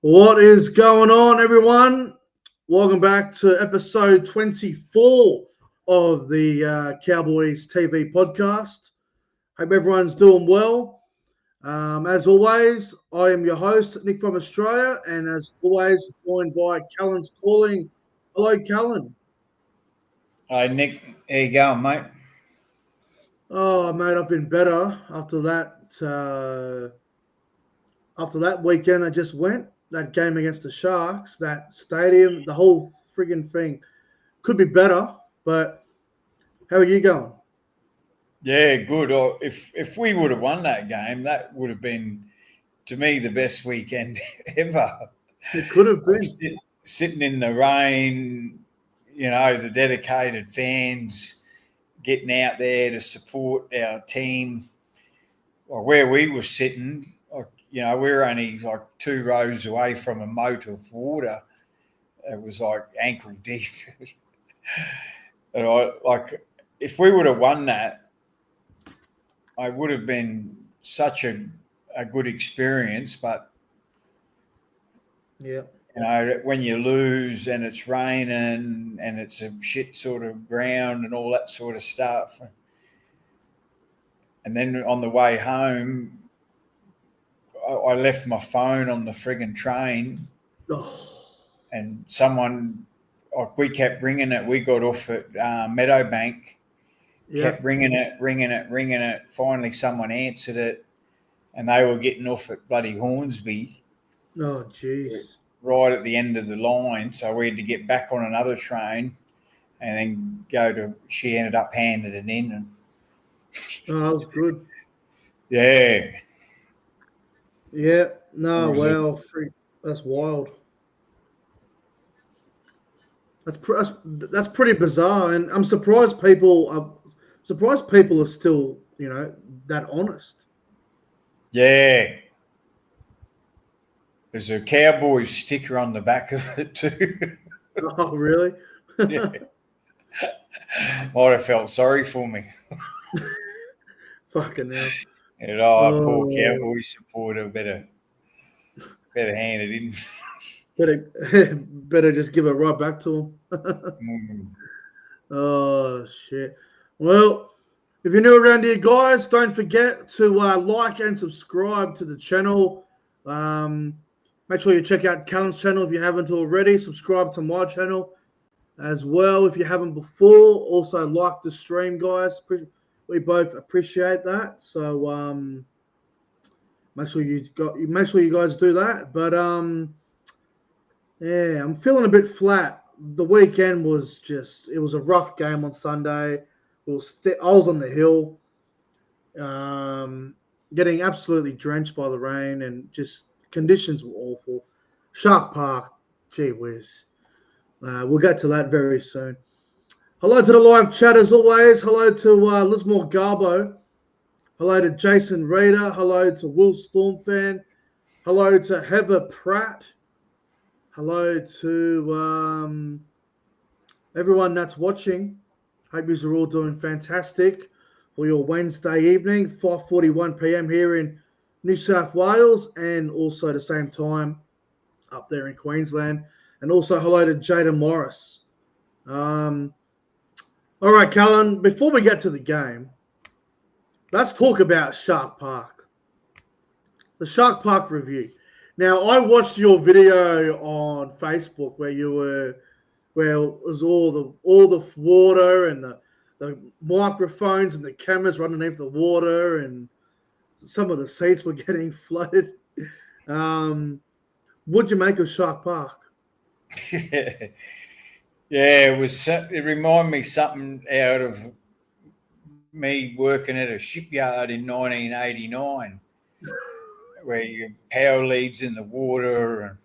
What is going on, everyone? Welcome back to episode 24 of the Cowboys TV podcast. Hope everyone's doing well. As always, I am your host, Nick from Australia, and as always, joined by Callan's calling. Hello, Callan. Hi, Nick. How you going, mate? Oh, mate, I've been better after that weekend I just went. That game against the Sharks, that stadium, the whole friggin' thing could be better. But how are you going? Yeah, good. Or if we would have won that game, that would have been, to me, the best weekend ever. It could have been. Sitting in the rain, the dedicated fans getting out there to support our team. Or where we were sitting, we're only like 2 rows away from a moat of water. It was like ankle deep. And if we would have won that, it would have been such a good experience. But Yeah. when you lose and it's raining and it's a shit sort of ground and all that sort of stuff, and then on the way home, I left my phone on the friggin' train, and someone, we kept ringing it. We got off at Meadowbank, kept ringing it. Finally, someone answered it, and they were getting off at bloody Hornsby. Oh, jeez. Right at the end of the line, so we had to get back on another train, and then go to. She ended up handing it in, and that was good. Yeah. Yeah. No, wow. That's wild. That's pretty bizarre, and I'm surprised people are still, that honest. Yeah. There's a Cowboys sticker on the back of it too. Oh, really? Yeah. Might have felt sorry for me. Fucking hell. And poor Cowboys supporter, better hand it in. Better just give it right back to him. Oh, shit. Well, if you're new around here, guys, don't forget to like and subscribe to the channel. Make sure you check out Callan's channel if you haven't already. Subscribe to my channel as well if you haven't before. Also, like the stream, guys. We both appreciate that. So make sure you guys do that. But yeah, I'm feeling a bit flat. The weekend was it was a rough game on Sunday. I was on the hill, getting absolutely drenched by the rain, and just conditions were awful. Shark Park, gee whiz. We'll get to that very soon. Hello to the live chat as always. Hello to Lismore Garbo. Hello to Jason Reader. Hello to Will Stormfan. Hello to Heather Pratt. Hello to everyone that's watching. Hope you are all doing fantastic for your Wednesday evening, 5:41 p.m. here in New South Wales, and also the same time up there in Queensland. And also hello to Jada Morris. All right, Callan, before we get to the game, let's talk about Shark Park. The Shark Park review. Now, I watched your video on Facebook where it was all the water and the microphones and the cameras were underneath the water, and some of the seats were getting flooded. What'd you make of Shark Park? Yeah, it reminded me something out of me working at a shipyard in 1989, where your power leads in the water,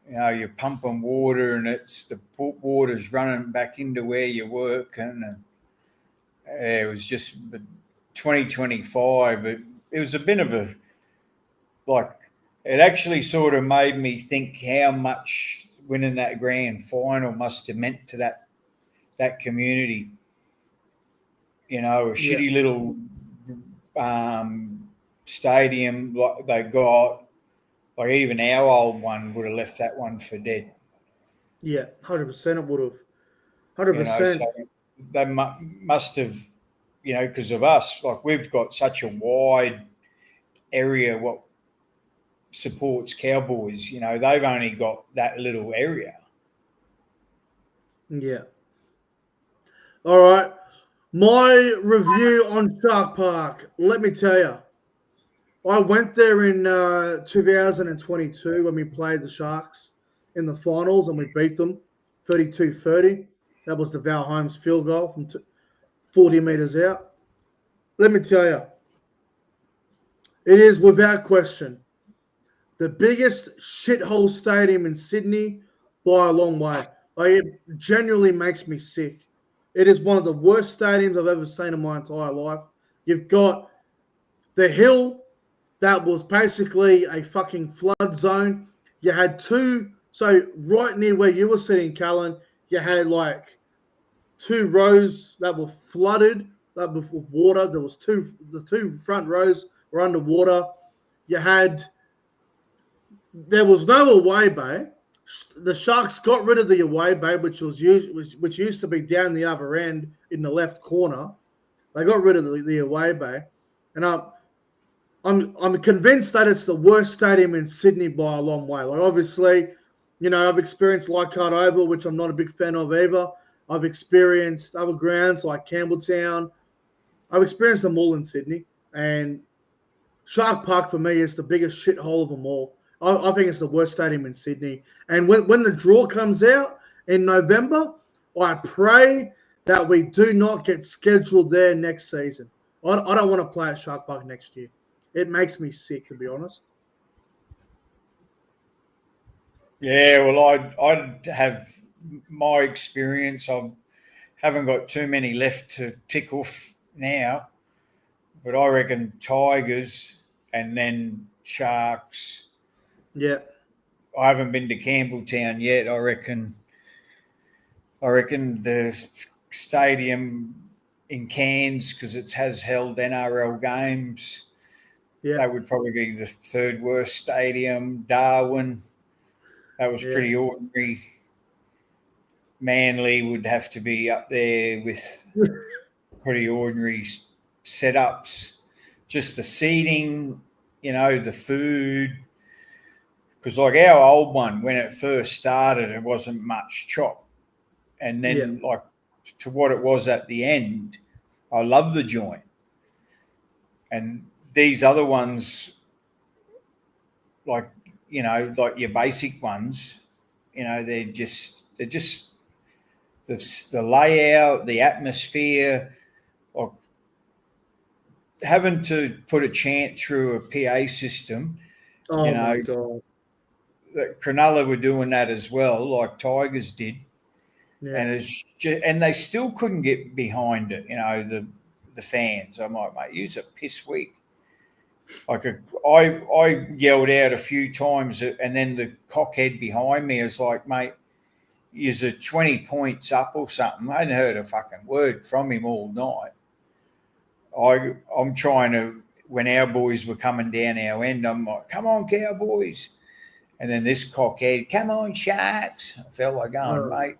and you're pumping water, and the water's running back into where you work, and it was just 2025. It was a bit of a it actually sort of made me think how much winning that grand final must have meant to that community. A shitty little stadium like they got, Like even our old one would have left that one for dead. Yeah, 100% it would have. 100%. So they must have, because of us. Like we've got such a wide area what supports Cowboys. They've only got that little area. Yeah. All right. My review on Shark Park. Let me tell you. I went there in 2022 when we played the Sharks in the finals and we beat them 32-30. That was the Val Holmes field goal from 40 metres out. Let me tell you, it is without question the biggest shithole stadium in Sydney by a long way. It genuinely makes me sick. It is one of the worst stadiums I've ever seen in my entire life. You've got the hill that was basically a fucking flood zone. You had so right near where you were sitting, Callan, you had like 2 rows that were flooded that with water. There was the 2 front rows were underwater. There was no away bay. The Sharks got rid of the away bay, which used to be down the other end in the left corner. They got rid of the away bay, and I'm convinced that it's the worst stadium in Sydney by a long way. Like obviously, I've experienced Leichhardt Oval, which I'm not a big fan of either. I've experienced other grounds like Campbelltown. I've experienced them all in Sydney, and Shark Park for me is the biggest shithole of them all. I think it's the worst stadium in Sydney. And when the draw comes out in November, I pray that we do not get scheduled there next season. I don't want to play at Shark Park next year. It makes me sick, to be honest. Yeah, well, I'd have my experience. I haven't got too many left to tick off now, but I reckon Tigers and then Sharks. Yeah. I haven't been to Campbelltown yet. I reckon the stadium in Cairns, because it has held NRL games. Yeah. That would probably be the 3rd worst stadium. Darwin, that was pretty ordinary. Manly would have to be up there with pretty ordinary setups. Just the seating, the food. Because like our old one, when it first started, it wasn't much chop. And then like to what it was at the end, I love the joint. And these other ones, like your basic ones, they're just the layout, the atmosphere, or having to put a chant through a PA system. Oh my God. Cronulla were doing that as well, like Tigers did. Yeah. And they still couldn't get behind it, the fans. I'm like, mate, use a piss week. I yelled out a few times, and then the cockhead behind me is like, mate, is it 20 points up or something? I hadn't heard a fucking word from him all night. I'm trying to, when our boys were coming down our end, I'm like, come on, Cowboys. And then this cockhead, come on, Sharks. I felt like going, mate,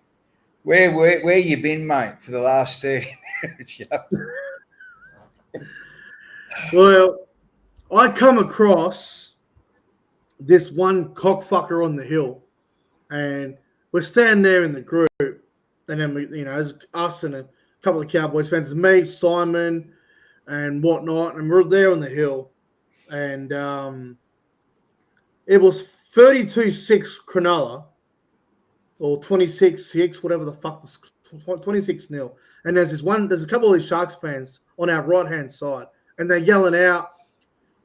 where you been, mate, for the last 30 minutes? Well, I come across this one cockfucker on the hill, and we're standing there in the group, and then it's us and a couple of Cowboys fans. It's me, Simon, and whatnot, and we're there on the hill, and it was 32-6 Cronulla, or 26-6, whatever the fuck, 26-0. And there's a couple of these Sharks fans on our right-hand side, and they're yelling out,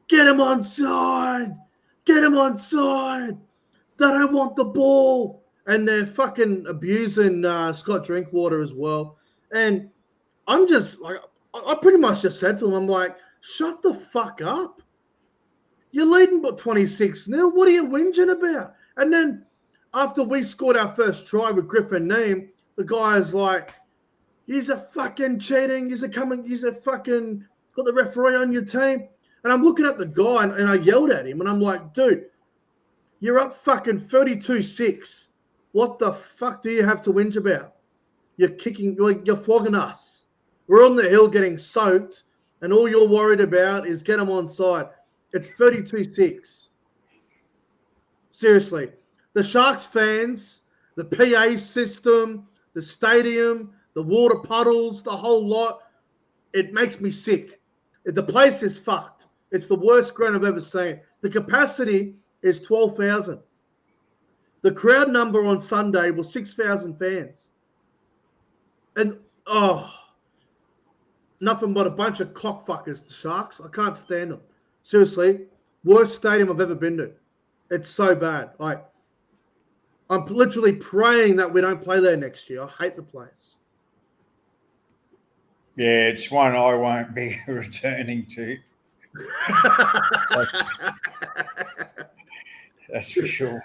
get him onside! Get him onside! They don't want the ball! And they're fucking abusing Scott Drinkwater as well. And I'm just like, I pretty much just said to him, I'm like, shut the fuck up. You're leading by 26-0. What are you whinging about? And then after we scored our first try with Griffin Neem, the guy is like, you're fucking cheating. You're fucking got the referee on your team. And I'm looking at the guy and I yelled at him and I'm like, dude, You're up fucking 32-6. What the fuck do you have to whinge about? You're flogging us. We're on the hill getting soaked, and all you're worried about is get them on side. It's 32-6. Seriously. The Sharks fans, the PA system, the stadium, the water puddles, the whole lot, it makes me sick. The place is fucked. It's the worst ground I've ever seen. The capacity is 12,000. The crowd number on Sunday was 6,000 fans. And, nothing but a bunch of cockfuckers, the Sharks. I can't stand them. Seriously, worst stadium I've ever been to. It's so bad. I'm literally praying that we don't play there next year. I hate the place. Yeah, it's one I won't be returning to. That's for sure.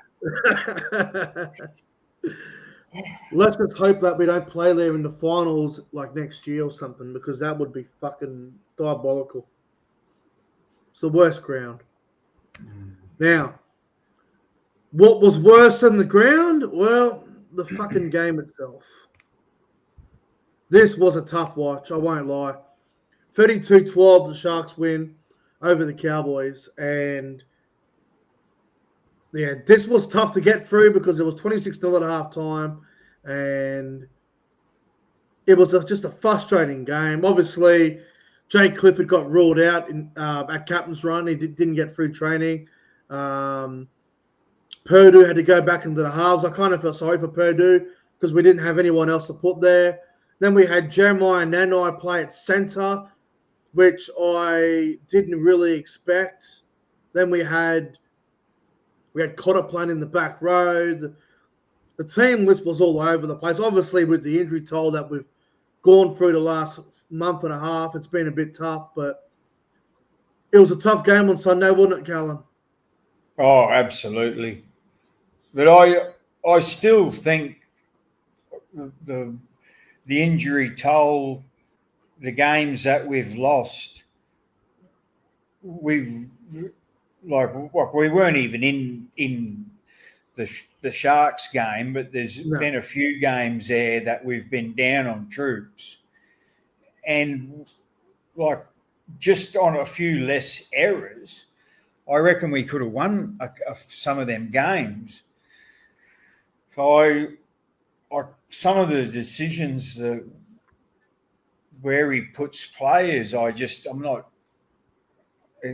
Let's just hope that we don't play there in the finals like next year or something, because that would be fucking diabolical. It's the worst ground. Now, what was worse than the ground? Well, the fucking game itself. This was a tough watch, I won't lie. 32-12, the Sharks win over the Cowboys. And, yeah, this was tough to get through because it was 26-0 at halftime. And it was just a frustrating game. Obviously, Jake Clifford got ruled out at captain's run. He didn't get through training. Purdue had to go back into the halves. I kind of felt sorry for Purdue because we didn't have anyone else to put there. Then we had Jeremiah Nanai play at centre, which I didn't really expect. Then we had Cotter playing in the back row. The team list was all over the place. Obviously, with the injury toll that we've gone through the last month and a half, it's been a bit tough. But it was a tough game on Sunday, wasn't it, Callum? Oh, absolutely. But I still think the injury toll, the games that we've lost, we weren't even in the Sharks game, but there's been a few games there that we've been down on troops, and just on a few less errors, I reckon we could have won some of them games. So some of the decisions where he puts players, I'm not.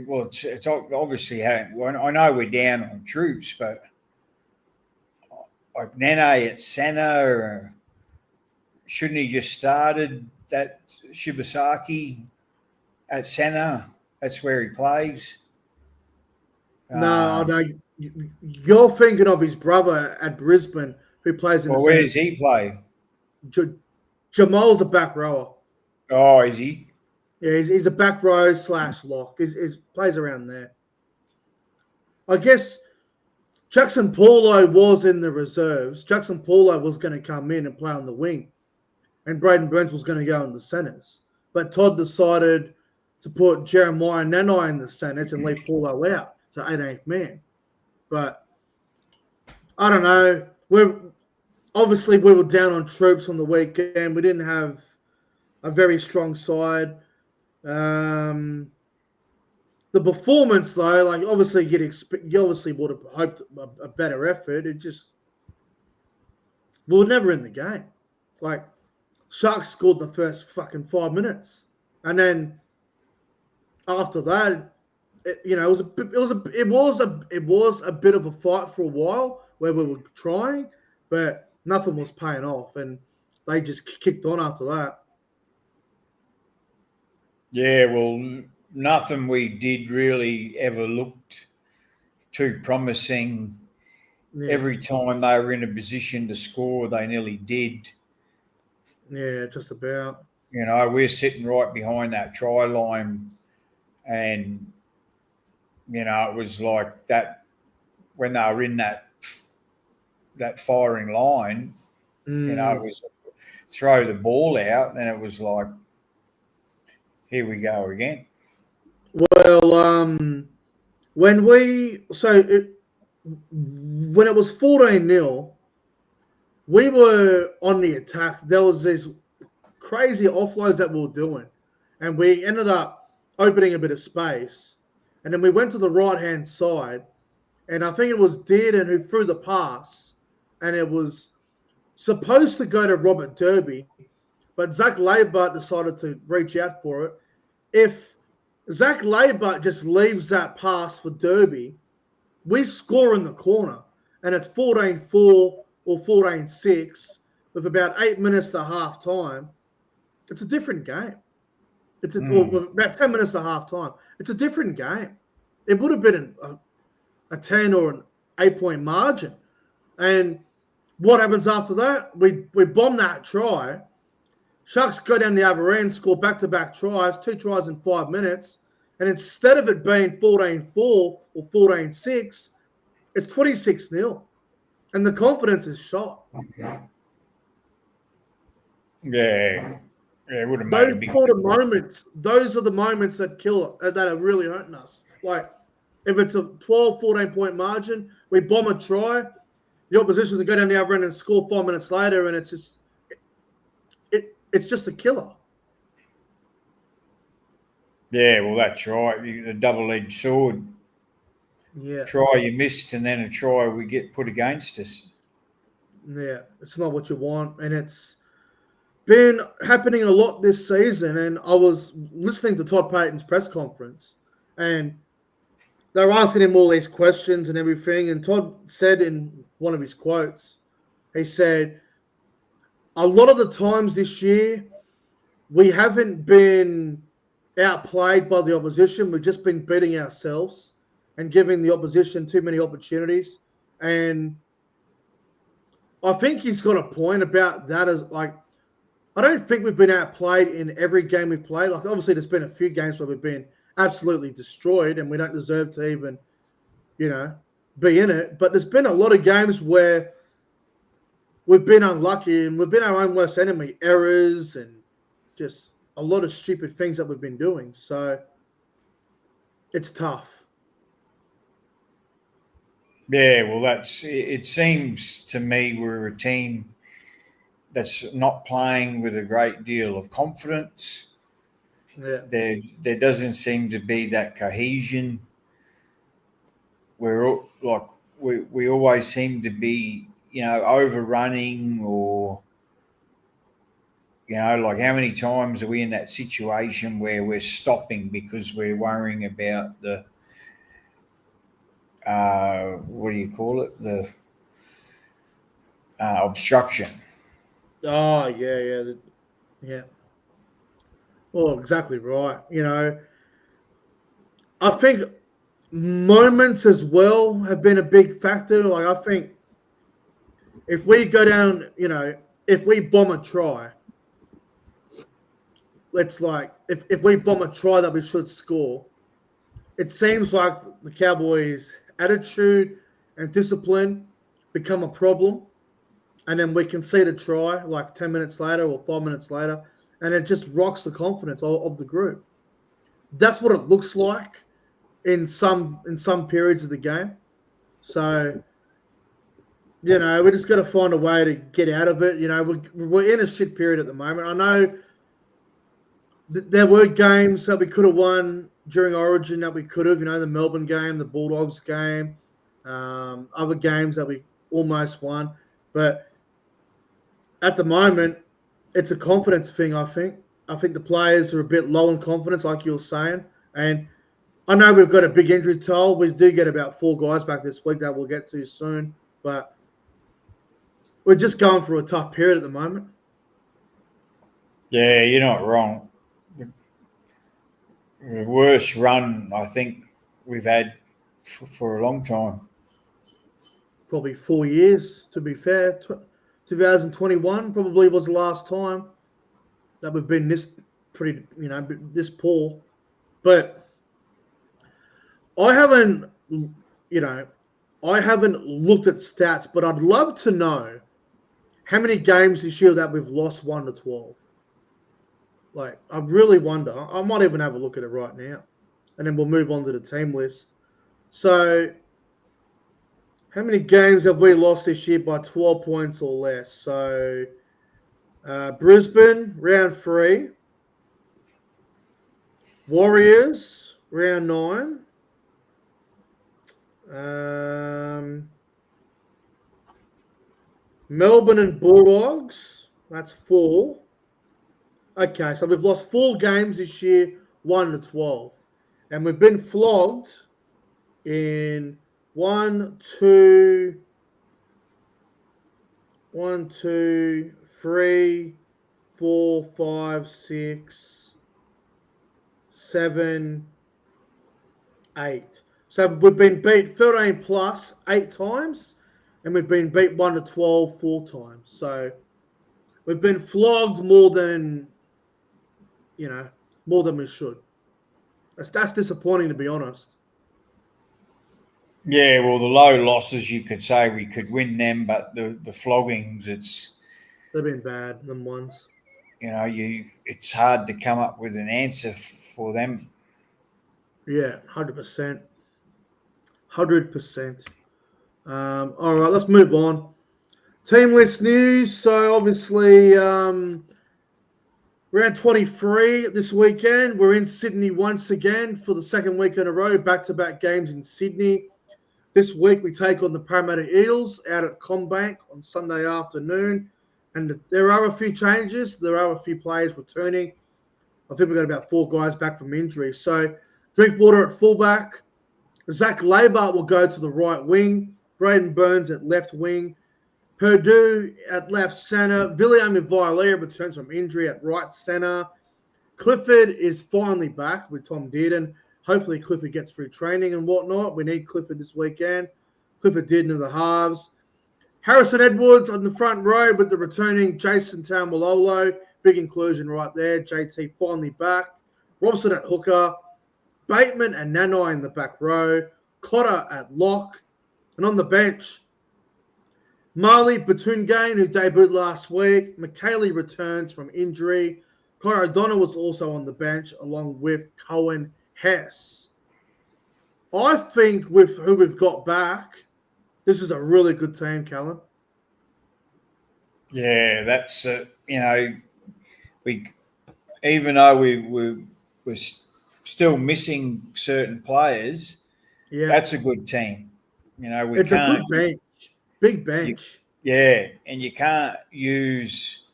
Well, it's obviously I know we're down on troops, but like Nene at centre, shouldn't he just started that Shibasaki at centre? That's where he plays. No, you're thinking of his brother at Brisbane who plays in the where does he play? Jamal's a back rower. Oh, is he? Yeah, he's a back row / lock. He plays around there. I guess Jackson Paulo was in the reserves. Jackson Paulo was going to come in and play on the wing, and Braden Burns was going to go in the centres. But Todd decided to put Jeremiah Nanai in the centres and leave Paulo out to 18th man. But I don't know. We were down on troops on the weekend. We didn't have a very strong side. The performance, though, obviously you obviously would have hoped a better effort. We were never in the game. Sharks scored in the first fucking 5 minutes, and then after that, it was a bit of a fight for a while where we were trying, but nothing was paying off, and they just kicked on after that. Yeah, well, nothing we did really ever looked too promising. Yeah. Every time they were in a position to score, they nearly did. Yeah, just about. We're sitting right behind that try line, and, it was like that when they were in that firing line, it was throw the ball out, and it was like, here we go again. Well, when it was 14-0, we were on the attack. There was these crazy offloads that we were doing, and we ended up opening a bit of space. And then we went to the right-hand side, and I think it was Dearden who threw the pass, and it was supposed to go to Robert Derby, but Zach Laibart decided to reach out for it. If Zach Laibart just leaves that pass for Derby, we score in the corner, and it's 14-4 or 14-6 with about 8 minutes to half time. It's a different game. Or about 10 minutes to half time. It's a different game. It would have been a 10 or an 8-point margin. And what happens after that? We bomb that try. Sharks go down the other end, score back-to-back tries, 2 tries in 5 minutes. And instead of it being 14-4 or 14-6, it's 26-0. And the confidence is shot. Yeah. Yeah, it would have made a big difference. Those are the moments that kill it, that are really hurting us. Like, if it's a 12, 14-point margin, we bomb a try, the opposition to go down the other end and score 5 minutes later, and it's just a killer. Yeah, well, that's right. The double-edged sword. Yeah. Try you missed, and then a try we get put against us. Yeah, it's not what you want, and it's been happening a lot this season. And I was listening to Todd Payne's press conference, and they were asking him all these questions and everything. And Todd said in one of his quotes, he said, a lot of the times this year, we haven't been outplayed by the opposition. We've just been beating ourselves and giving the opposition too many opportunities. And I think he's got a point about that. As like, I don't think we've been outplayed in every game we've played. Like, obviously, there's been a few games where we've been absolutely destroyed and we don't deserve to even, be in it. But there's been a lot of games where we've been unlucky and we've been our own worst enemy. Errors and just a lot of stupid things that we've been doing. So it's tough. Yeah, well, it seems to me we're a team that's not playing with a great deal of confidence. Yeah. There doesn't seem to be that cohesion. We're like we always seem to be, overrunning, or like how many times are we in that situation where we're stopping because we're worrying about the what do you call it? The obstruction. Oh, yeah. Well, exactly right. I think moments as well have been a big factor. Like, I think if we go down, if we bomb a try, if we bomb a try that we should score, it seems like the Cowboys' attitude and discipline become a problem. And then we concede a try like 10 minutes later or 5 minutes later, and it just rocks the confidence of the group. That's what it looks like in some periods of the game. So, we just got to find a way to get out of it. We're in a shit period at the moment. I know there were games that we could have won during Origin that we could have, the Melbourne game, the Bulldogs game, other games that we almost won. But at the moment, it's a confidence thing, I think. I think the players are a bit low in confidence, like you were saying. And I know we've got a big injury toll. We do get about 4 guys back this week that we'll get to soon. But we're just going through a tough period at the moment. Yeah, you're not wrong. The worst run I think we've had for a long time. Probably 4 years, to be fair. 2021 probably was the last time that we've been this this poor. But I haven't looked at stats, but I'd love to know how many games this year that we've lost 1-12. Like, I really wonder. I might even have a look at it right now, and then we'll move on to the team list. So How many games have we lost this year by 12 points or less? So Brisbane, round 3. Warriors, round 9. Melbourne and Bulldogs, that's 4. Okay, so we've lost 4 games this year, 1 to 12. And we've been flogged in 1, 2, 3, 4, 5, 6, 7, 8. So we've been beat 13 plus 8 times, and we've been beat 1 to 12 4 times. So we've been flogged more than we should. That's disappointing, to be honest. Yeah, well, the low losses, you could say we could win them, but the floggings, They've been bad, them ones. It's hard to come up with an answer for them. Yeah, 100%. 100%. All right, let's move on. Team list news. So obviously, round 23 this weekend. We're in Sydney once again for the second week in a row. Back-to-back games in Sydney. This week we take on the Parramatta Eels out at CommBank on Sunday afternoon. And there are a few changes. There are a few players returning. I think we've got about 4 guys back from injury. So Drinkwater at fullback. Zach Labour will go to the right wing. Braden Burns at left wing. Purdue at left centre. William Vialea returns from injury at right centre. Clifford is finally back with Tom Dearden. Hopefully Clifford gets through training and whatnot. We need Clifford this weekend. Clifford Dearden in the halves. Harrison Edwards on the front row with the returning Jason Taumalolo. Big inclusion right there. JT finally back. Robson at hooker. Baitman and Nanai in the back row. Cotter at lock. And on the bench, Marley Batungane, who debuted last week. McKaylee returns from injury. Connor O'Donnell was also on the bench, along with Cohen Hess. I think with who we've got back, this is a really good team, Callum. Yeah, that's we even though we're still missing certain players, that's a good team. It's a good bench, big bench. And you can't use,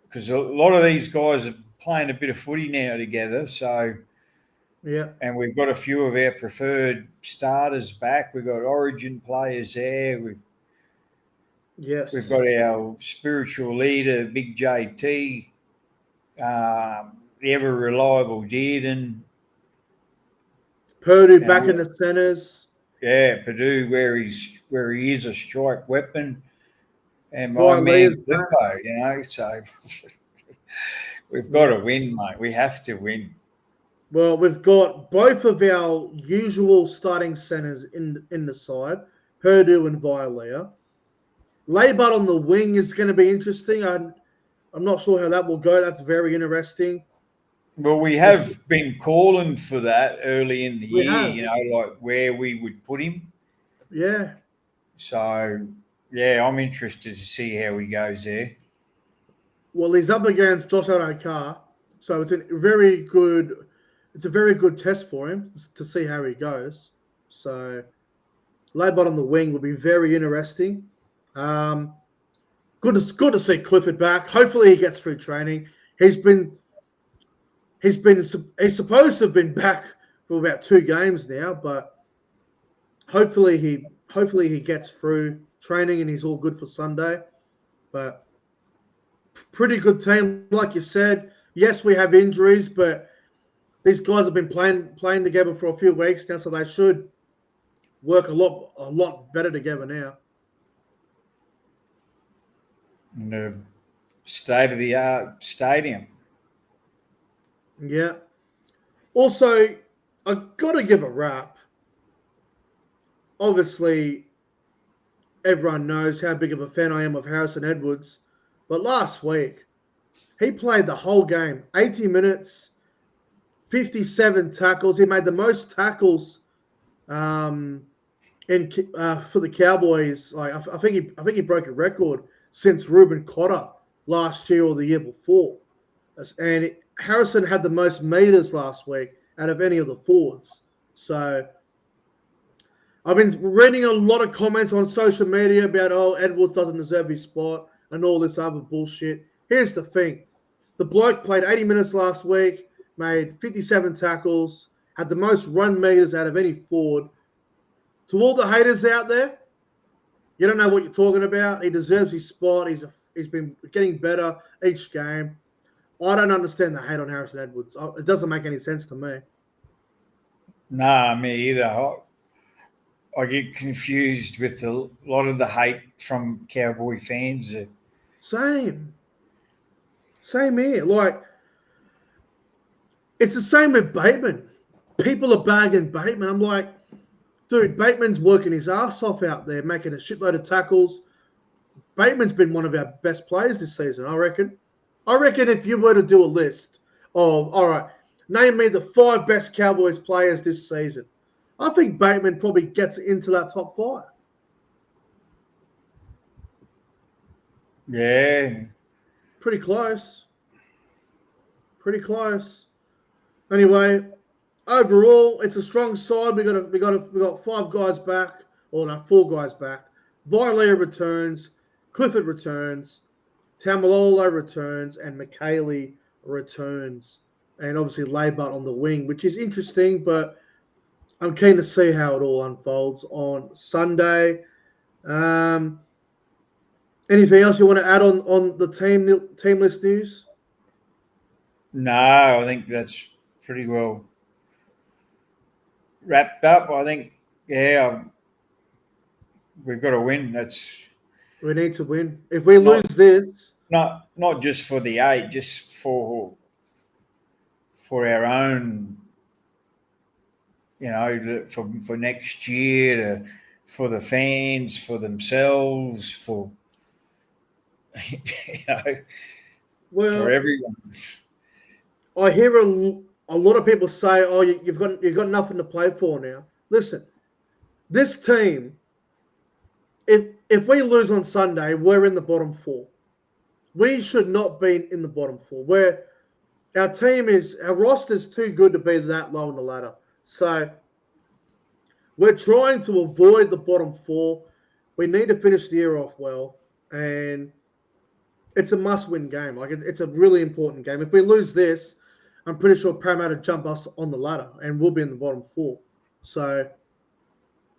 because a lot of these guys are playing a bit of footy now together. So and we've got a few of our preferred starters back. We've got Origin players there. We've got our spiritual leader, Big JT, the ever reliable Dearden. Purdue back in the centres. Yeah, Purdue where he is a strike weapon, and my man Clifford. So we've got to win, mate. We have to win. Well, we've got both of our usual starting centres in the side, Purdue and Vialea. Laybut on the wing is going to be interesting. I'm not sure how that will go. That's very interesting. Well, we have been calling for that early in the year, like where we would put him. Yeah. So, yeah, I'm interested to see how he goes there. Well, he's up against Josh Adokar, so it's a very good test for him to see how he goes. So, Laybot on the wing will be very interesting. Good to see Clifford back. Hopefully, he gets through training. He's supposed to have been back for about 2 games now, but hopefully he gets through training and he's all good for Sunday. But pretty good team, like you said. Yes, we have injuries, but these guys have been playing together for a few weeks now, so they should work a lot better together now. In the state-of-the-art stadium. Yeah. Also, I've got to give a rap. Obviously, everyone knows how big of a fan I am of Harrison Edwards. But last week, he played the whole game, 80 minutes, 57 tackles. He made the most tackles in And for the Cowboys, like I think he broke a record since Ruben Cotter last year or the year before. And Harrison had the most meters last week out of any of the forwards. So I've been reading a lot of comments on social media about, Edwards doesn't deserve his spot and all this other bullshit. Here's the thing. The bloke played 80 minutes last week, made 57 tackles, had the most run meters out of any forward. To all the haters out there, you don't know what you're talking about. He deserves his spot. He's been getting better each game. I don't understand the hate on Harrison Edwards. It doesn't make any sense to me. Nah, me either. I get confused with a lot of the hate from Cowboy fans. Same here. Like, it's the same with Baitman. People are bagging Baitman. I'm like, dude, Bateman's working his ass off out there, making a shitload of tackles. Bateman's been one of our best players this season, I reckon. I reckon if you were to do a list of, all right, name me the 5 best Cowboys players this season, I think Bateman probably gets into that top 5. Yeah. Pretty close. Anyway, overall, it's a strong side. We got 5 guys back, or no, 4 guys back. Vilea returns, Clifford returns, Tamalolo returns, and McKaylee returns, and obviously Laybutt on the wing, which is interesting, but I'm keen to see how it all unfolds on Sunday. Anything else you want to add on the team list news? No, I think that's pretty well wrapped up. I think, we've got to win. We need to win. If we lose this, not just for the 8, just for our own, for next year, for the fans, for themselves, for for everyone. I hear a lot of people say, "Oh, you've got nothing to play for now." Listen, this team, if we lose on Sunday, we're in the bottom 4. We should not be in the bottom 4. Our roster's too good to be that low on the ladder. So we're trying to avoid the bottom 4. We need to finish the year off well, and it's a must-win game. Like, it's a really important game. If we lose this, I'm pretty sure Parramatta jump us on the ladder, and we'll be in the bottom 4. So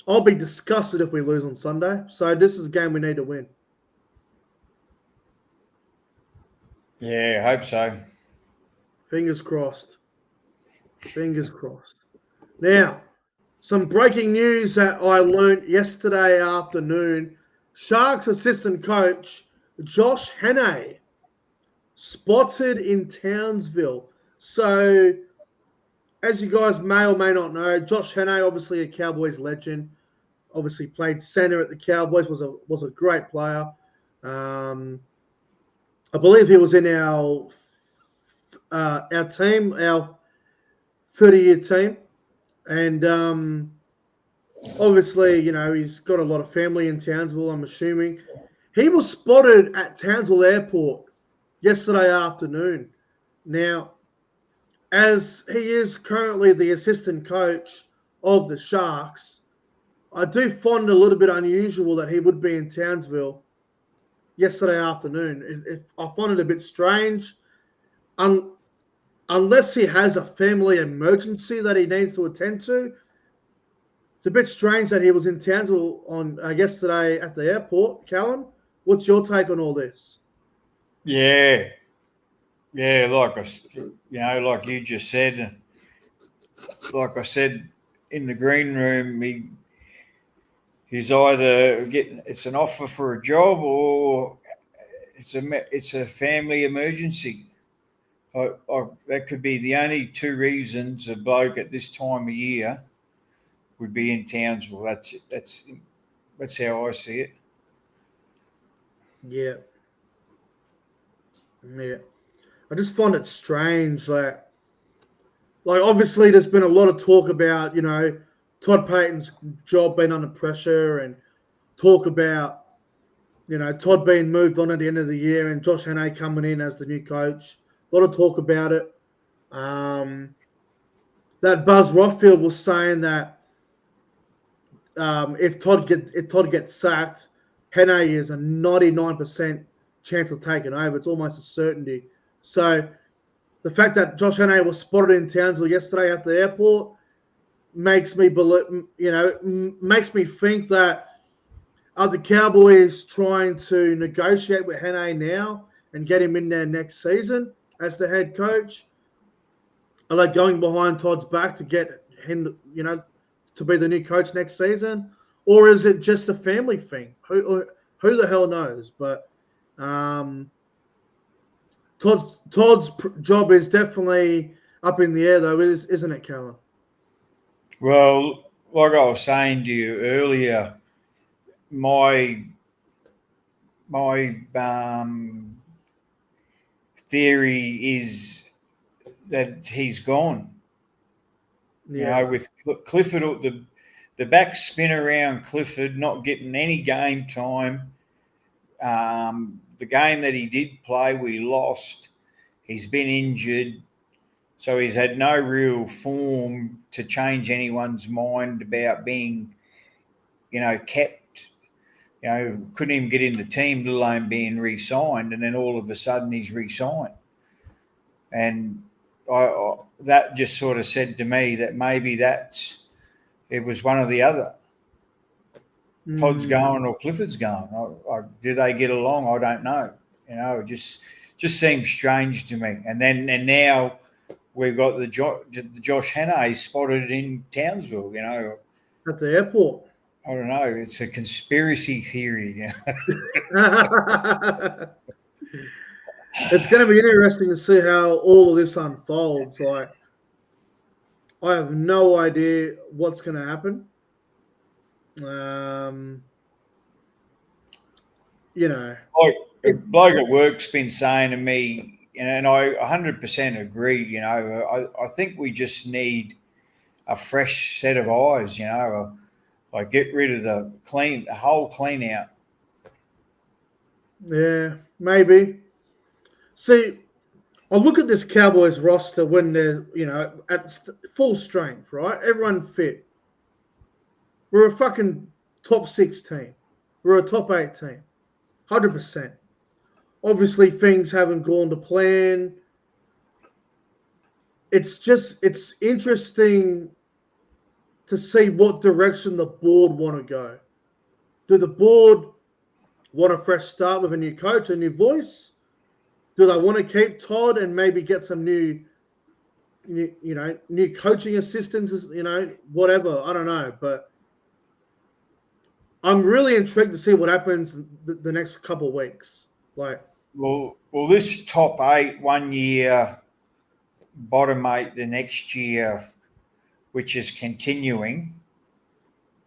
I'll be disgusted if we lose on Sunday. So this is a game we need to win. Yeah, I hope so. Fingers crossed. Now, some breaking news that I learned yesterday afternoon. Sharks assistant coach Josh Hannay spotted in Townsville. So, as you guys may or may not know, Josh Hannay, obviously a Cowboys legend, obviously played center at the Cowboys, was a great player. I believe he was in our team, our 30-year team. And obviously, he's got a lot of family in Townsville, I'm assuming. He was spotted at Townsville Airport yesterday afternoon. Now, as he is currently the assistant coach of the Sharks, I do find it a little bit unusual that he would be in Townsville yesterday afternoon. I find it a bit strange. Unless he has a family emergency that he needs to attend to, it's a bit strange that he was in Townsville on yesterday at the airport. Callum, what's your take on all this? Yeah, like you just said, like I said in the green room, he's either it's an offer for a job or it's a family emergency. That could be the only 2 reasons a bloke at this time of year would be in Townsville. That's how I see it. Yeah. I just find it strange. Like obviously, there's been a lot of talk about Todd Payton's job being under pressure and talk about, Todd being moved on at the end of the year and Josh Hannay coming in as the new coach. A lot of talk about it. That Buzz Rothfield was saying that if Todd gets sacked, Hannay is a 99% chance of taking over. It's almost a certainty. So the fact that Josh Hannay was spotted in Townsville yesterday at the airport makes me makes me think that are the Cowboys trying to negotiate with Hannay now and get him in there next season as the head coach? Are they going behind Todd's back to get him, to be the new coach next season? Or is it just a family thing? Who the hell knows? But Todd's job is definitely up in the air, though, isn't it, Callum? Well, like I was saying to you earlier, my theory is that he's gone. Yeah. With Clifford, the back spin around Clifford not getting any game time. The game that he did play, we lost. He's been injured. So he's had no real form to change anyone's mind about being, kept. Couldn't even get in the team, let alone being re-signed. And then all of a sudden he's re-signed. And that just sort of said to me that maybe it was one or the other. Todd's going or Clifford's going. Do they get along? I don't know. It just seems strange to me. And now we've got the Josh Hannay spotted in Townsville. At the airport. I don't know. It's a conspiracy theory. It's going to be interesting to see how all of this unfolds. Like, I have no idea what's going to happen. Like a bloke at work's been saying to me, and I 100% agree. I think we just need a fresh set of eyes. Like get rid of the whole clean out. Yeah, maybe. See, I look at this Cowboys roster when they're, at full strength, right? Everyone fit. We're a fucking top 6 team. We're a top 8 team. 100%. Obviously, things haven't gone to plan. It's interesting to see what direction the board want to go. Do the board want a fresh start with a new coach, a new voice? Do they want to keep Todd and maybe get some new coaching assistants, whatever? I don't know. But I'm really intrigued to see what happens the next couple of weeks. Well, this top 8 1 year, bottom 8 the next year, which is continuing.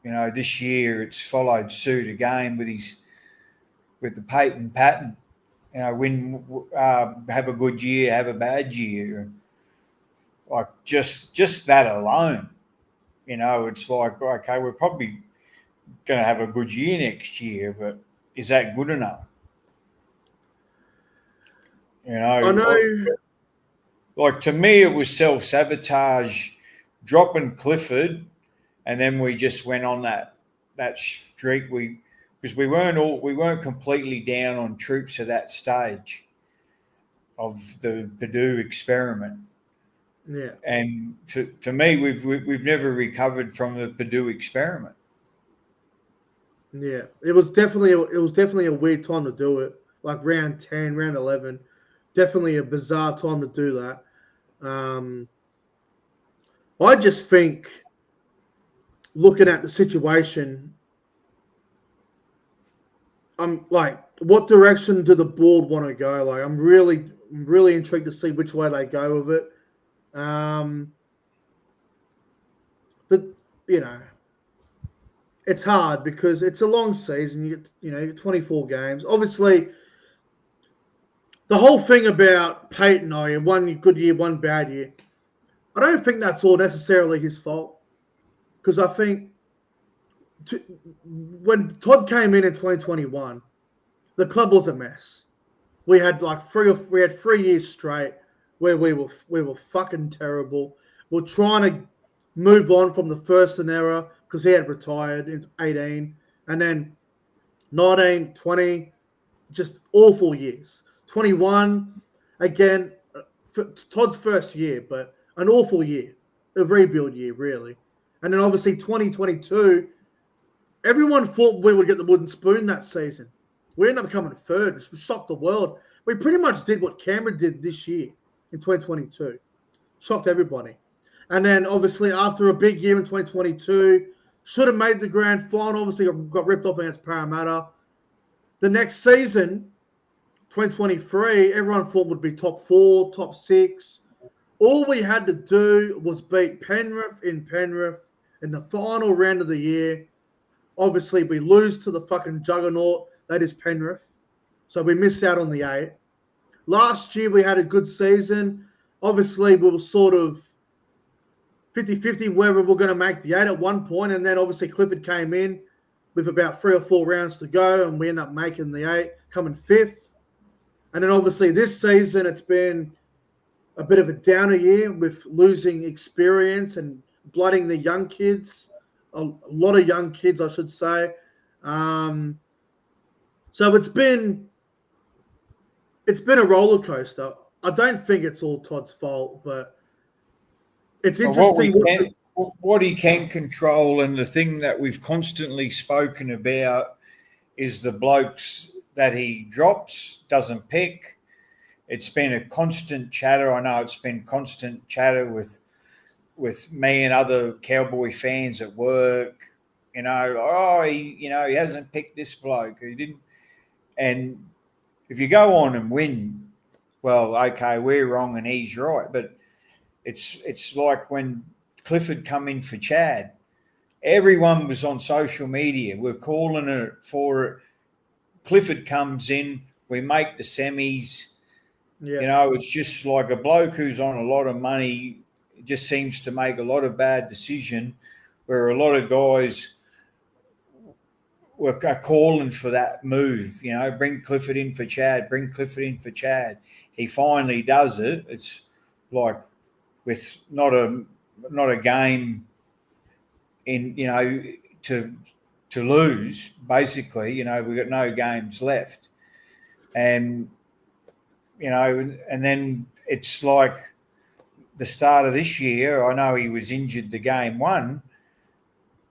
This year it's followed suit again with the Payton pattern. Win, have a good year, have a bad year. Like just that alone, it's like, okay, we're probably going to have a good year next year, but is that good enough? I know. Like to me, it was self-sabotage, dropping Clifford, and then we just went on that streak. Because we weren't completely down on troops at that stage of the Purdue experiment. Yeah. And to me, we've never recovered from the Purdue experiment. Yeah, it was definitely a weird time to do it. Like round 10, round 11, definitely a bizarre time to do that. I just think, looking at the situation, I'm like, what direction do the board want to go? Like, I'm really intrigued to see which way they go with it. But it's hard because it's a long season. You get 24 games. Obviously, the whole thing about Payton, one good year, one bad year, I don't think that's all necessarily his fault. because I think when Todd came in 2021, the club was a mess. We had like 3 years straight where we were fucking terrible. We're trying to move on from the Thurston era because he had retired in 18, and then 19, 20, just awful years. 21, again, Todd's first year, but an awful year, a rebuild year, really. And then obviously 2022, everyone thought we would get the wooden spoon that season. We ended up coming third, which shocked the world. We pretty much did what Canberra did this year in 2022. Shocked everybody. And then obviously after a big year in 2022, should have made the grand final. Obviously got ripped off against Parramatta. The next season, 2023, everyone thought would be top 4, top 6. All we had to do was beat Penrith in the final round of the year. Obviously, we lose to the fucking juggernaut that is Penrith. So we missed out on the 8. Last year, we had a good season. Obviously, we were sort of 50-50 whether we're going to make the 8 at one point. And then obviously Clifford came in with about 3 or 4 rounds to go. And we end up making the 8, coming 5th. And then obviously this season, it's been a bit of a downer year with losing experience and blooding the young kids. A lot of young kids, I should say. So it's been a roller coaster. I don't think it's all Todd's fault, but it's interesting. What he can control, and the thing that we've constantly spoken about, is the blokes that he drops, doesn't pick. It's been a constant chatter. I know it's been constant chatter with me and other Cowboy fans at work. He hasn't picked this bloke. He didn't. And if you go on and win, well, okay, we're wrong and he's right. But it's like when Clifford come in for Chad. Everyone was on social media. We're calling it for it. Clifford comes in, we make the semis. Yeah. It's just like a bloke who's on a lot of money just seems to make a lot of bad decision, where a lot of guys were calling for that move. Bring Clifford in for Chad, bring Clifford in for Chad. He finally does it. It's like with not a game in, to lose, basically. We've got no games left. And, and then it's like the start of this year. I know he was injured the game 1,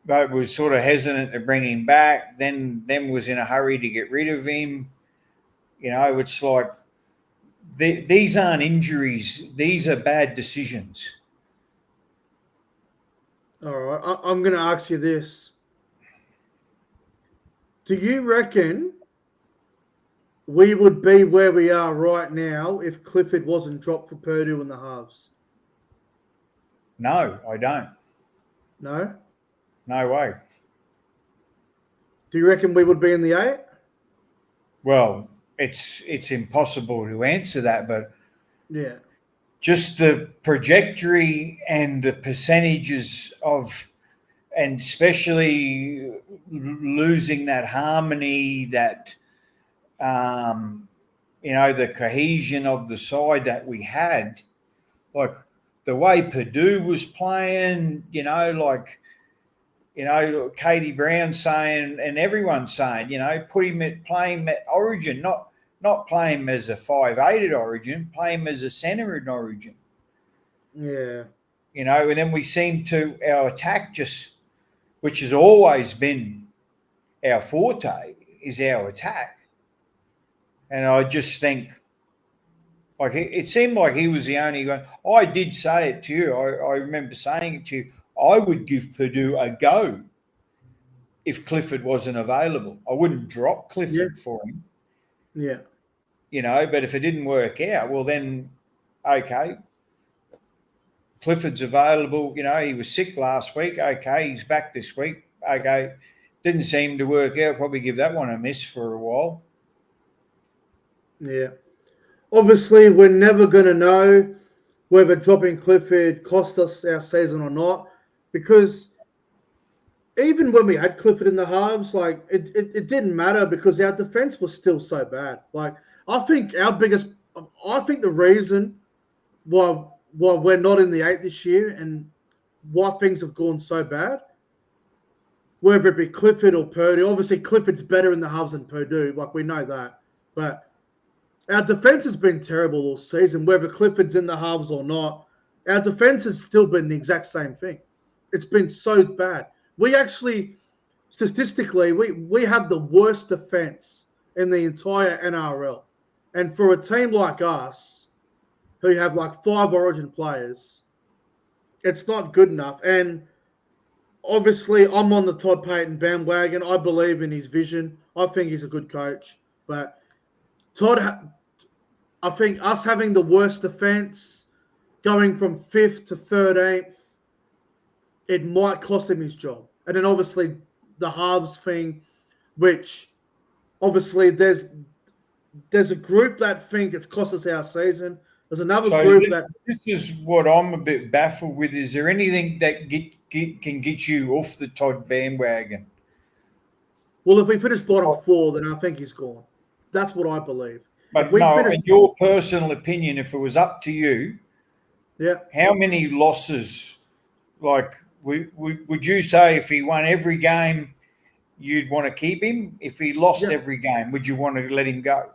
but was sort of hesitant to bring him back, then was in a hurry to get rid of him. It's like these aren't injuries. These are bad decisions. All right. I'm going to ask you this. Do you reckon we would be where we are right now if Clifford wasn't dropped for Purdue in the halves? No, I don't. No? No way. Do you reckon we would be in the 8? Well, it's impossible to answer that, but yeah, just the trajectory and the percentages and especially losing that harmony, that the cohesion of the side that we had, like the way Purdue was playing, Katie Brown saying, and everyone saying, put him playing at Origin, not play him as a 5'8" at Origin, play him as a centre at Origin. Yeah. And then we seem to, our attack which has always been our forte, is our attack. And I just think, like, it seemed like he was the only one. I did say it to you. I remember saying it to you. I would give Purdue a go if Clifford wasn't available. I wouldn't drop Clifford for him. Yeah. But if it didn't work out, well then, okay, Clifford's available. He was sick last week. Okay, he's back this week. Okay, didn't seem to work out. Probably give that one a miss for a while. Yeah. Obviously, we're never going to know whether dropping Clifford cost us our season or not, because even when we had Clifford in the halves, like it didn't matter because our defense was still so bad. Like I think the reason why we're not in the 8 this year and why things have gone so bad, whether it be Clifford or Purdy, obviously Clifford's better in the halves than Purdue, like we know that, but our defense has been terrible all season, whether Clifford's in the halves or not. Our defense has still been the exact same thing. It's been so bad. We actually, statistically, we have the worst defense in the entire NRL. And for a team like us, who have like 5 origin players, it's not good enough. And obviously, I'm on the Todd Payne bandwagon. I believe in his vision. I think he's a good coach. But I think us having the worst defense, going from 5th to 13th, it might cost him his job. And then obviously the halves thing, which obviously there's a group that think it's cost us our season. There's another group that... This is what I'm a bit baffled with. Is there anything that can get you off the Todd bandwagon? Well, if we finish bottom 4, then I think he's gone. That's what I believe. But in your personal opinion, if it was up to you, yeah, how many losses, like, would you say if he won every game, you'd want to keep him? If he lost every game, would you want to let him go?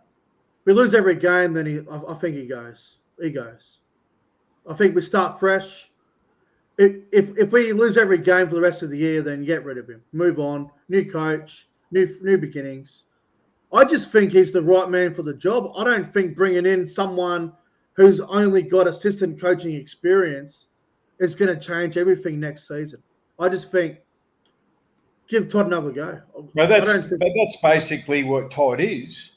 If we lose every game, then I think he goes. He goes. I think we start fresh. If we lose every game for the rest of the year, then get rid of him. Move on. New coach, new beginnings. I just think he's the right man for the job. I don't think bringing in someone who's only got assistant coaching experience is going to change everything next season. I just think give Todd another go. But that's basically what Todd is.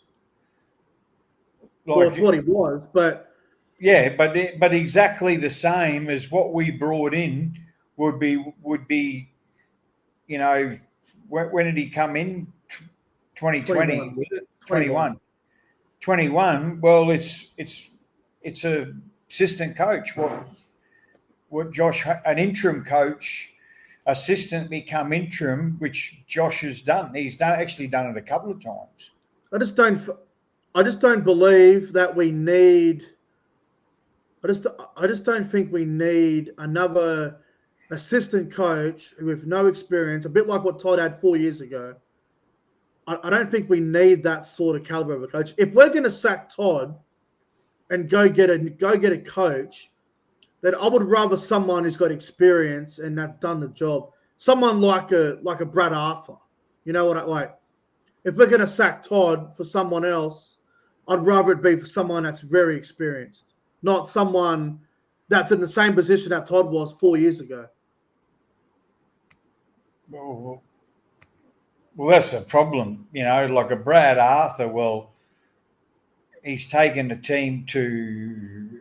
Well, it's what he was, but yeah, but exactly the same as what we brought in would be, you know, when did he come in? 2020, 21. Well, it's a assistant coach. What Josh, an interim coach, assistant become interim, which Josh has done. He's actually done it a couple of times. I just don't believe that we need. I just don't think we need another assistant coach with no experience, a bit like what Todd had 4 years ago. I don't think we need that sort of caliber of a coach. If we're going to sack Todd and go get a coach, then I would rather someone who's got experience and that's done the job. Someone like a Brad Arthur. You know what I like? If we're going to sack Todd for someone else, I'd rather it be for someone that's very experienced, not someone that's in the same position that Todd was 4 years ago. Well, that's a problem, you know, like a Brad Arthur. Well, he's taken the team to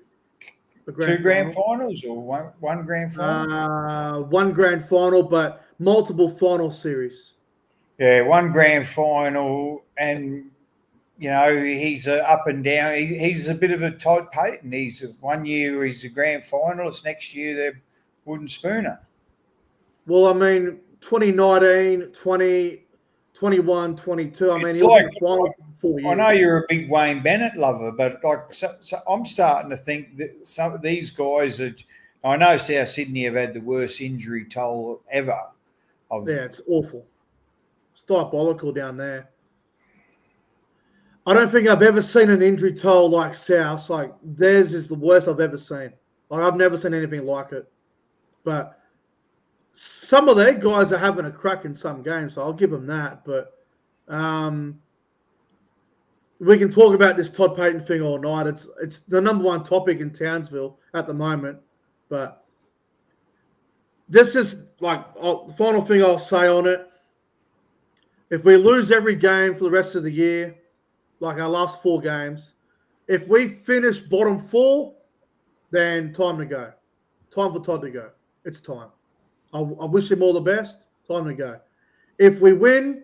two grand finals or one grand final? One grand final, but multiple final series. Yeah, one grand final, and, you know, he's up and down. He's a bit of a Todd Payne. He's 1 year he's a grand finalist. Next year they're wooden spooner. Well, I mean, 2019, 20, 21, 22. I mean, he was in the final for 4 years. I know you're a big Wayne Bennett lover, but like, so I'm starting to think that some of these guys are. I know South Sydney have had the worst injury toll ever. Yeah, it's awful. It's diabolical down there. I don't think I've ever seen an injury toll like South. Like theirs is the worst I've ever seen. Like I've never seen anything like it. But some of their guys are having a crack in some games, so I'll give them that. But we can talk about this Todd Payne thing all night. It's the number one topic in Townsville at the moment. But this is like the final thing I'll say on it. If we lose every game for the rest of the year, like our last 4 games, if we finish bottom 4, then time to go. Time for Todd to go. It's time. I wish him all the best. Time to go. If we win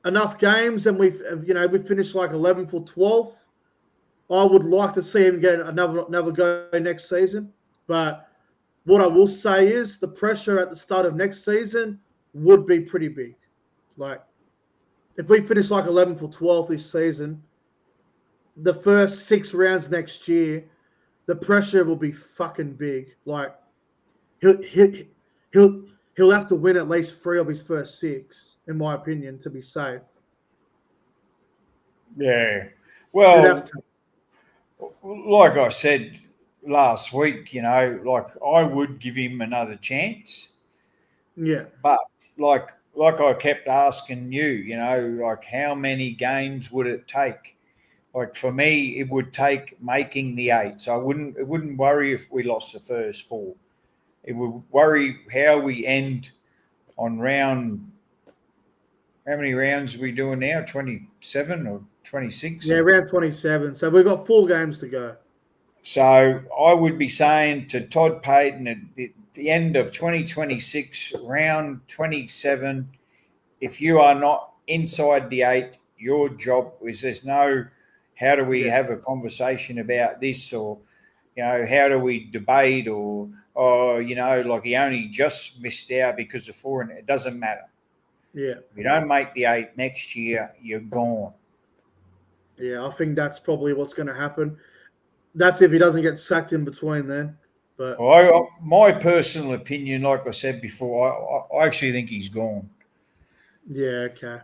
enough games and we finish like 11th or 12th, I would like to see him get another go next season. But what I will say is the pressure at the start of next season would be pretty big. Like, if we finish like 11th or 12th this season, the first 6 rounds next year, the pressure will be fucking big. Like, he'll he'll have to win at least 3 of his first 6, in my opinion, to be safe. Yeah. He'd have Well, to. like I said last week, like I would give him another chance, Yeah, but like I kept asking you, like how many games would it take? Like for me, it would take making the 8. So it wouldn't worry if we lost the first 4. It would worry how we end on round. How many rounds are we doing now? 27 or 26? yeah, around 27. So we've got 4 games to go. So I would be saying to Todd Payne at the end of 2026, round 27, if you are not inside the 8, your job is there's no how do we have a conversation about this, or how do we debate, or like he only just missed out because of 4, and it doesn't matter. Yeah. If you don't make the 8 next year, you're gone. Yeah, I think that's probably what's going to happen. That's if he doesn't get sacked in between then. But My personal opinion, like I said before, I actually think he's gone. yeah, okay.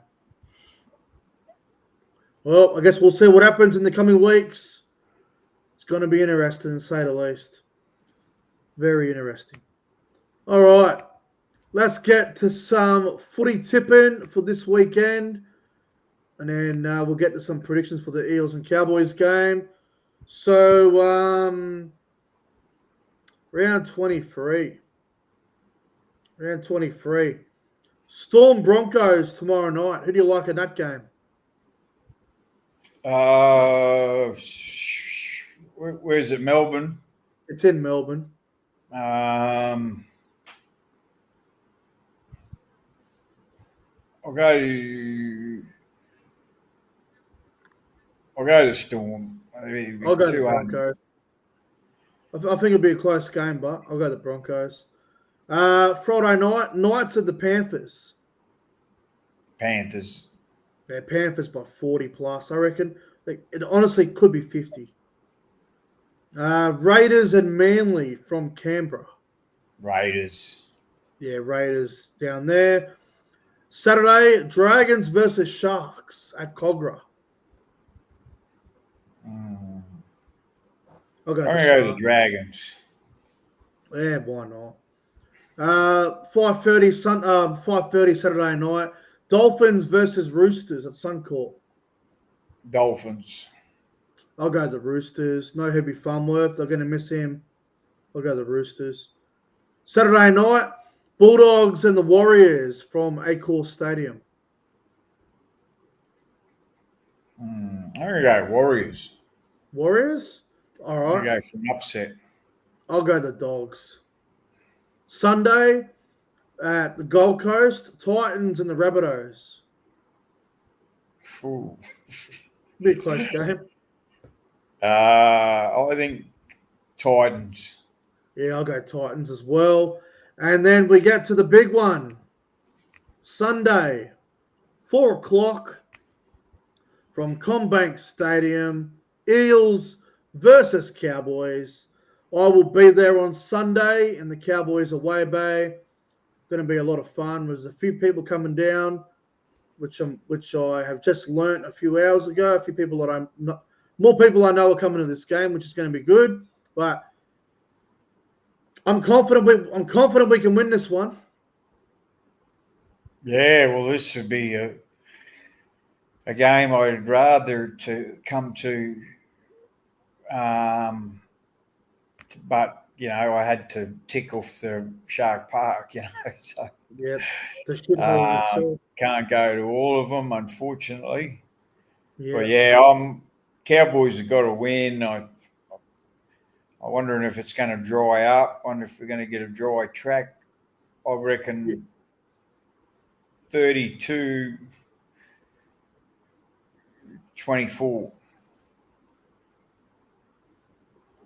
Well, I guess we'll see what happens in the coming weeks. It's going to be interesting, to say the least. Very interesting. All right. Let's get to some footy tipping for this weekend. And then we'll get to some predictions for the Eels and Cowboys game. So, round 23. Round 23. Storm Broncos tomorrow night. Who do you like in that game? Where's it? Melbourne. It's in Melbourne. I'll go to Storm. I'll go to the Broncos. I think it'll be a close game, but I'll go to the Broncos. Friday night, Knights of the Panthers. Panthers. Yeah, Panthers by 40 plus, I reckon. It honestly could be 50. Raiders and Manly from Canberra. Raiders. Yeah, Raiders down there. Saturday, Dragons versus Sharks at Cogra. I'll go I'm going to go to the Dragons. Yeah, why not? 5:30 Saturday night. Dolphins versus Roosters at Suncorp. Dolphins. I'll go the Roosters. No Herbie Farmworth. They're going to miss him. I'll go the Roosters. Saturday night, Bulldogs and the Warriors from Accor Stadium. I'm going to go Warriors. Warriors? All right. I'm going to go for an upset. I'll go the Dogs. Sunday at the Gold Coast, Titans and the Rabbitohs. Be a close game. I think Titans. Yeah, I'll go Titans as well. And then we get to the big one. Sunday, 4 o'clock from CommBank Stadium. Eels versus Cowboys. I will be there on Sunday in the Cowboys away bay. Going to be a lot of fun. There's a few people coming down, which I have just learnt a few hours ago. A few people that I'm not, more people I know are coming to this game, which is going to be good. But I'm confident we can win this one. Yeah, well, this would be a game I'd rather to come to, but I had to tick off the Shark Park, so yeah, the shithole itself. Can't go to all of them, unfortunately. Yeah. But yeah, Cowboys have got to win. I'm wondering if it's going to dry up. I wonder if we're going to get a dry track. I reckon 32-24.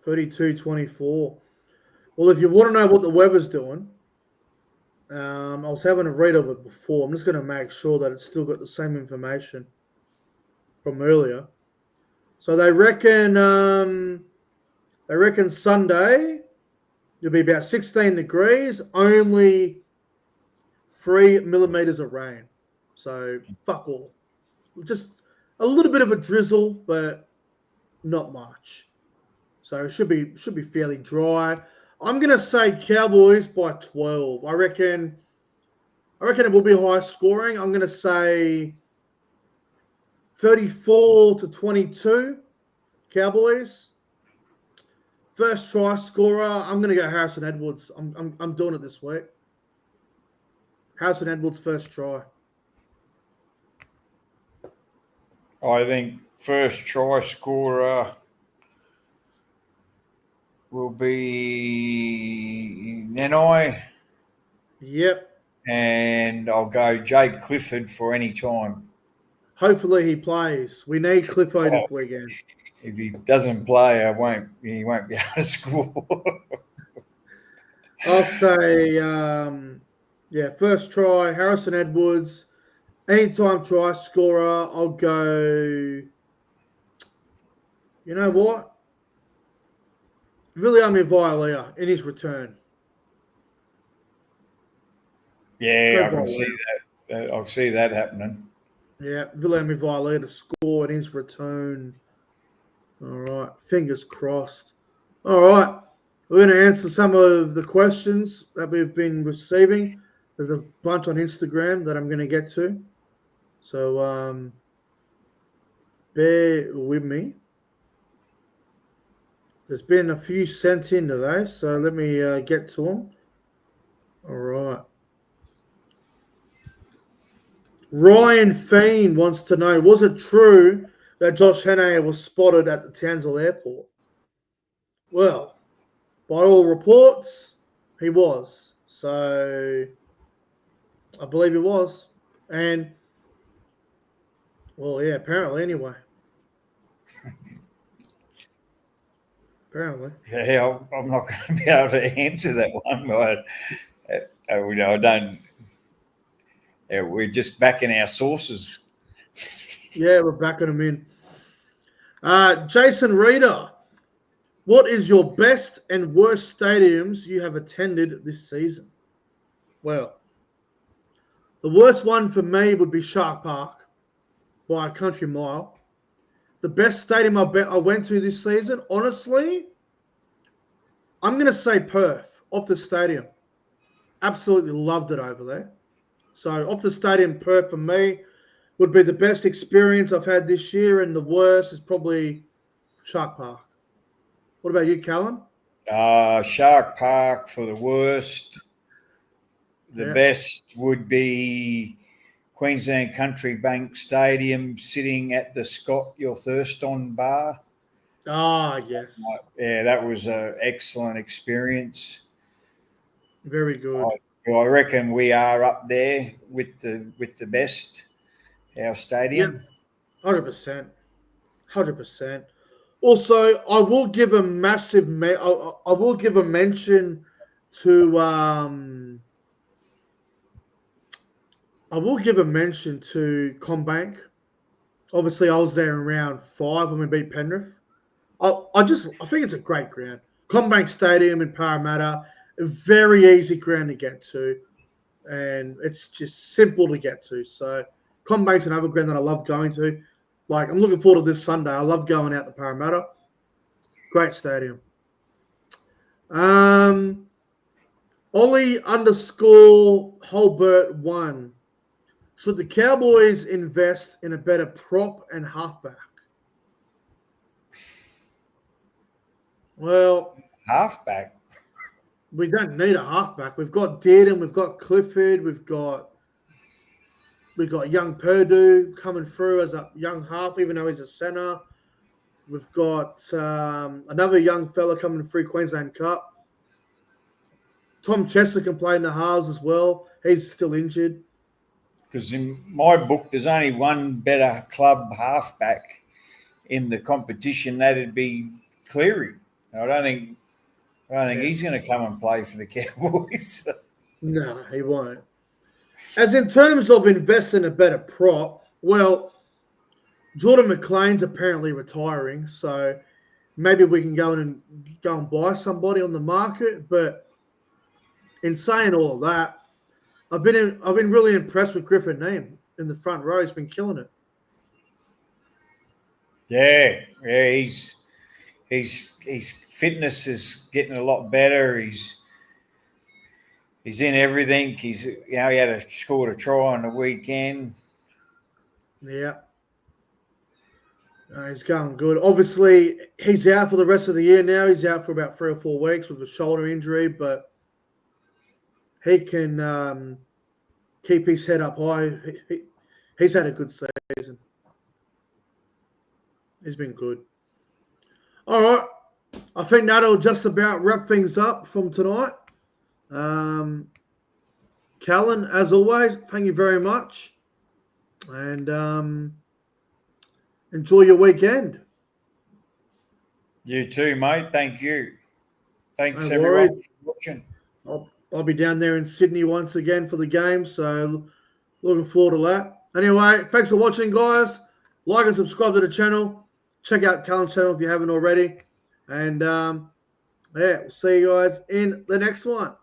32-24. Well, if you want to know what the weather's doing, I was having a read of it before. I'm just going to make sure that it's still got the same information from earlier. So they reckon Sunday it'll be about 16 degrees, only 3 millimeters of rain. So fuck all. Just a little bit of a drizzle, but not much. So it should be fairly dry. I'm gonna say Cowboys by 12. I reckon it will be high scoring. I'm gonna say 34-22 Cowboys. First try scorer, I'm gonna go Harrison Edwards. I'm doing it this week. Harrison Edwards first try. I think first try scorer will be Nenai. Yep. And I'll go Jake Clifford for any time. Hopefully he plays. We need Clifford this weekend. If he doesn't play, he won't be able to score. I'll say, first try, Harrison Edwards. Anytime try scorer, I'll go. You know what? Viliami Vialia in his return. Yeah, I can see that. I'll see that happening. Yeah, Viliami Vialia to score in his return. All right, fingers crossed. All right, we're going to answer some of the questions that we've been receiving. There's a bunch on Instagram that I'm going to get to. So bear with me. There's been a few sent in today, so let me get to them. All right. Ryan Fiend wants to know, was it true that Josh Hannay was spotted at the Townsville airport? Well, by all reports, he was. So I believe he was. And, well, yeah, apparently anyway. Apparently. Yeah, I'm not going to be able to answer that one, but I don't. We're just backing our sources. Yeah, we're backing them in. Jason Reeder, what is your best and worst stadiums you have attended this season? Well, the worst one for me would be Shark Park by a country mile. The best stadium I went to this season, honestly, I'm going to say Perth, Optus Stadium. Absolutely loved it over there. So Optus Stadium, Perth for me would be the best experience I've had this year, and the worst is probably Shark Park. What about you, Callum? Shark Park for the worst. The best would be Queensland Country Bank Stadium, sitting at the Scott Your Thirst On bar. Ah, yes. Yeah, that was an excellent experience. Very good. I reckon we are up there with the best, our stadium. Yep. 100%. 100%. Also, I will give a massive I will give a mention to Combank. Obviously, I was there in round 5 when we beat Penrith. I think it's a great ground. Combank Stadium in Parramatta, a very easy ground to get to, and it's just simple to get to. So Combank's another ground that I love going to. Like, I'm looking forward to this Sunday. I love going out to Parramatta. Great stadium. Ollie_Holbert1. Should the Cowboys invest in a better prop and halfback? Well, halfback. We don't need a halfback. We've got Dearden, we've got Clifford, we've got young Purdue coming through as a young half, even though he's a centre. We've got another young fella coming through Queensland Cup. Tom Chester can play in the halves as well. He's still injured. Because in my book, there's only one better club halfback in the competition. That'd be Cleary. I don't think he's going to come and play for the Cowboys. No, he won't. As in terms of investing a better prop, well, Jordan McLean's apparently retiring, so maybe we can go and buy somebody on the market. But in saying all of that, I've been really impressed with Griffin Neem in the front row. He's been killing it. Yeah, his fitness is getting a lot better. He's in everything. He had scored a try on the weekend. Yeah. He's going good. Obviously, he's out for the rest of the year now. He's out for about 3 or 4 weeks with a shoulder injury, but he can keep his head up high. He's had a good season. He's been good. All right. I think that'll just about wrap things up from tonight. Callan, as always, thank you very much. And enjoy your weekend. You too, mate. Thank you. Thanks, No everyone, worries. for watching. I'll be down there in Sydney once again for the game, so looking forward to that. Anyway, thanks for watching, guys. Like and subscribe to the channel. Check out Callan's channel if you haven't already. And we'll see you guys in the next one.